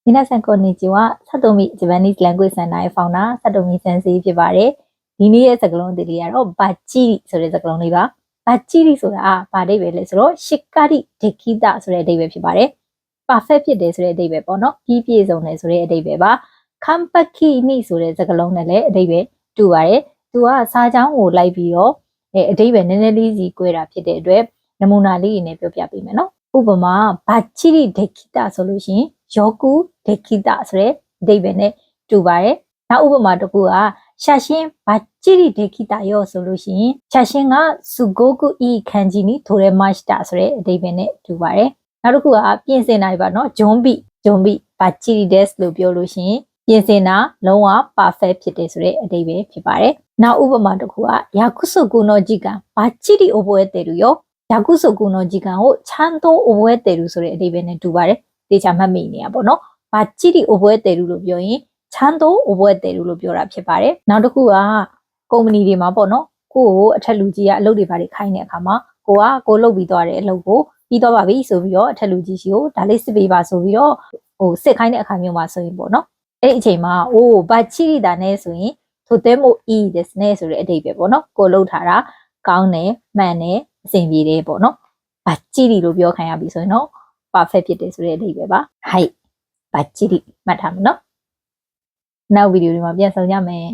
皆さんこんにちは。佐藤美 Japanese Language Center ရဲ့ founder 佐藤美စံစီဖြစ်ပါတယ်။ဒီနေ့ရဲ့စကားလုံးတွေကတော့ဘာချီဆိုတဲ့စကားလုံးလေးပါ။ဘာချီဆိုတာဘာအဓိပ္ပာယ်လဲဆိုတော့ရှစ်ကာရီဒေခိတာဆိုတဲ့အဓိပ္ပာယ်ဖြစ်ပါတယ်။ perfect ဖြစ်တယ်ဆိုတဲ့အဓိပ္ပာယ်ပေါ့နော်။ပြီးပြည့်စုံတယ်ဆိုတဲ့အဓိပ္ပာယ်ပါ။ kampaki ဆိုတဲ့စကားလုံးနဲ့လည်းအဓိပ္ပာယ်တူပါတယ်။သူကစာကြောင်းကိုလိုက်ပြီးတော့အဓိပ္ပာယ်နည်းနည်းလေးစီ꿰တာဖြစ်တဲ့အတွက်နမူနာလေးတွေနဲ့ပြောပြပေးမယ်နော်။ဥပမာဘာချီဒေခိတာဆိုလို့ရှိရင်ယောကူဒေခိတာဆိုတဲ့အဓိပ္ပာယ်နဲ့တူပါတယ်။နောက်ဥပမာတစ်ခုကရှာရှင်ဘာချီဒေခိတာရောဆိုလို့ရှိရင်ရှာရှင်ကစုဂိုကူအီခန်ဂျီနီထိုရဲမတ်တာဆိုတဲ့အဓိပ္ပာယ်နဲ့တူပါတယ်။နောက်တစ်ခုကပြင်ဆင်နိုင်ပါနော်ဂျွန်ဘီဘာချီဒက်စ်လို့ပြောလို့ရှိရင်ပြင်ဆင်တာလုံးဝ perfect ဖြစ်တယ်ဆိုတဲ့အဓိပ္ပာယ်ဖြစ်ပါတယ်။နောက်ဥပမာတစ်ခုကယာကုဆုကူနိုဂျီကန်ဘာချီအိုဘွဲတေလူရောယာကုဆုကူနိုဂျီကန်ကိုချန်တိုအိုဘွဲတေလူဆိုတဲ့အဓိပ္ပာယ်နဲ့တူပါတယ်။တေချာမှတ်မိနေရပါတော့။ဘာချီအိုဘွဲတေလူလို့ပြောရင်ချန်တိုအိုဘွဲတေလူလို့ပြောတာဖြစ်ပါတယ်။နောက်တစ်ခုကကုမ္ပဏီတွေမှာပေါ့နော်ကိုကိုအထက်လူကြီးကအလုပ်တွေဘာတွေခိုင်းတဲ့အခါမှာကိုလုပ်ပြီးသွားတဲ့အလုပ်ကိုပြီးတော့ပါပြီဆိုပြီးတော့အထက်လူကြီးရှိကိုဒါလေးစစ်ပေးပါဆိုပြီးတော့စစ်ခိုင်းတဲ့အခါမျိုးမှာဆိုရင်ပေါ့နော်အဲ့ဒီအချိန်မှာဘာချီတာနဲ့ဆိုရင်ထိုတဲမိုအီဒက်စ်နဲ့ဆိုတဲ့အဓိပ္ပာယ်ပေါ့နော်ကိုလုပ်ထားတာကောင်းတယ်မှန်တယ်အဆင်ပြေတယ်ပေါ့နော်ဘာချီလို့ပြောခံရပြီဆိုရင်တော့ perfect ဖြစ်တယ်ဆိုတဲ့အဓိပ္ပာယ်ပါဟိုက်ဘာချီမှတ်ထားမယ်နော်နောက်ဗီဒီယိုဒီမှာပြန်ဆောင်ကြမယ်